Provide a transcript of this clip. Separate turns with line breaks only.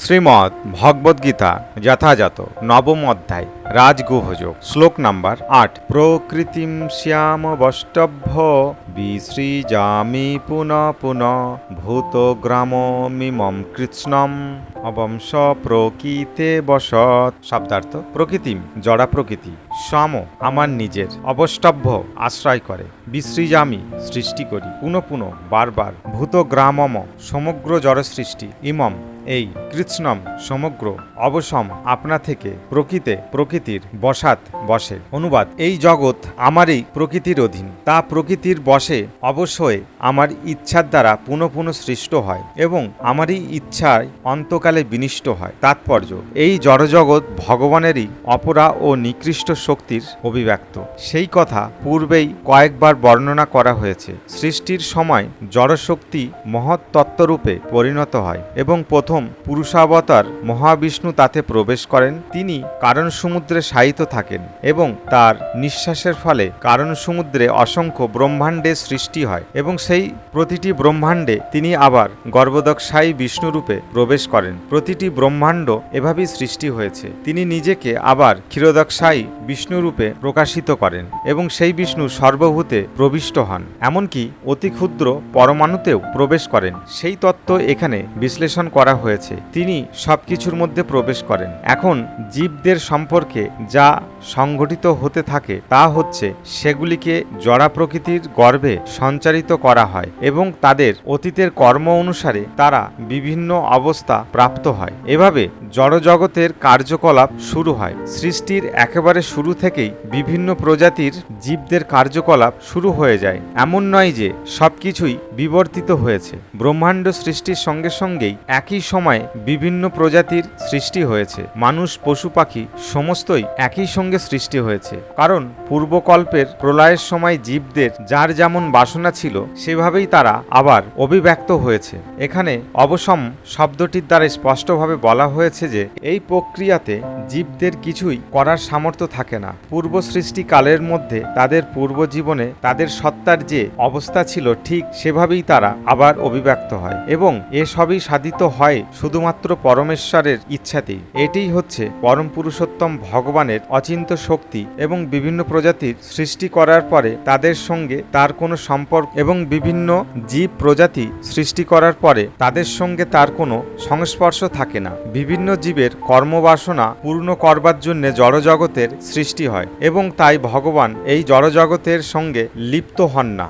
শ্রীমদ্ ভগবদ্গীতা যথাযথ নবম অধ্যায় রাজগুহযোগ শ্লোক নাম্বার ৮ প্রকৃতিম শ্যামবষ্টভ্য বিসৃজামি পুনঃ পুনঃ ভূতগ্রামমিমম কৃৎস্নম অবংশ প্রকৃতে বসৎ। শব্দার্থ: প্রকৃতিম জড়া প্রকৃতি, শ্যাম আমার নিজের, অবষ্টভ্য আশ্রয় করে, বিসৃজামি সৃষ্টি করি, পুনঃ পুনঃ বারবার, ভূতগ্রামম সমগ্র জড় সৃষ্টি, ইমম এই, কৃৎস্নম সমগ্র, অবসম আপনা থেকে, প্রকৃতে প্রকৃতির, বসাত বসে। অনুবাদ: এই জগৎ আমারই প্রকৃতির অধীন, তা প্রকৃতির বশে অবশ্যই আমার ইচ্ছার দ্বারা পুনঃ পুনঃ সৃষ্ট হয় এবং আমারই ইচ্ছায় অন্তকালে বিনিষ্ট হয়। তাৎপর্য: এই জড়জগৎ ভগবানেরই অপরা ও নিকৃষ্ট শক্তির অভিব্যক্ত। সেই কথা পূর্বেই কয়েকবার বর্ণনা করা হয়েছে। সৃষ্টির সময় জড়শক্তি মহৎ তত্ত্বরূপে পরিণত হয় এবং প্রথম পুরুষাবতার মহাবিষ্ণু তাতে প্রবেশ করেন। তিনি কারণ সমুদ্রে শায়িত থাকেন এবং তার নিঃশ্বাসের ফলে কারণ সমুদ্রে অসংখ্য ব্রহ্মাণ্ডের সৃষ্টি হয় এবং সেই প্রতিটি ব্রহ্মাণ্ডে তিনি আবার গর্ভদক্ষায়ী বিষ্ণুরূপে প্রবেশ করেন। প্রতিটি ব্রহ্মাণ্ড এভাবেই সৃষ্টি হয়েছে। তিনি নিজেকে আবার ক্ষীরোদক্ষায়ী বিষ্ণুরূপে প্রকাশিত করেন এবং সেই বিষ্ণু সর্বভূতে প্রবিষ্ট হন, এমনকি অতি ক্ষুদ্র পরমাণুতেও প্রবেশ করেন। সেই তত্ত্ব এখানে বিশ্লেষণ করা হয়েছে। তিনি সবকিছুর মধ্যে প্রবেশ করেন। এখন জীবদের সম্পর্কে যা সংঘটিত হতে থাকে তা হচ্ছে সেগুলিকে জড়া প্রকৃতির গর্ভে সঞ্চারিত করা হয় এবং তাদের অতীতের কর্ম অনুসারে তারা বিভিন্ন অবস্থা প্রাপ্ত হয়। এভাবে জড়জগতের কার্যকলাপ শুরু হয়। সৃষ্টির একেবারে শুরু থেকেই বিভিন্ন প্রজাতির জীবদের কার্যকলাপ শুরু হয়ে যায়। এমন নয় যে সবকিছুই বিবর্তিত হয়েছে। ব্রহ্মাণ্ড সৃষ্টির সঙ্গে সঙ্গেই একই সময়ে বিভিন্ন প্রজাতির সৃষ্টি হয়েছে। মানুষ, পশু পাখি সমস্তই একই সঙ্গে সৃষ্টি হয়েছে, কারণ পূর্বকল্পের প্রলয়ের সময় জীবদের যার যেমন বাসনা ছিল সেভাবেই তারা আবার অভিব্যক্ত হয়েছে। এখানে অবসম শব্দটির দ্বারা স্পষ্টভাবে বলা হয়েছে যে এই প্রক্রিয়াতে জীবদের কিছুই করার সামর্থ্য থাকে না। পূর্ব সৃষ্টিকালের মধ্যে তাদের পূর্ব জীবনে তাদের সত্তার যে অবস্থা ছিল ঠিক সেভাবেই তারা আবার অভিব্যক্ত হয় এবং এসবই সাধিত হয় শুধুমাত্র পরমেশ্বরের ইচ্ছাতেই। এটিই হচ্ছে পরম পুরুষোত্তম ভগবানের অচিন্ত্য শক্তি এবং বিভিন্ন প্রজাতির সৃষ্টি করার পরে তাদের সঙ্গে তার কোনো সম্পর্ক এবং বিভিন্ন জীব প্রজাতি সৃষ্টি করার পরে তাদের সঙ্গে তার কোনো সংস্পর্শ থাকে না। বিভিন্ন জীবের কর্মবাসনা পূর্ণ করবার জন্য জড়জগতের সৃষ্টি হয় এবং তাই ভগবান এই জড়জগতের সঙ্গে লিপ্ত হন না।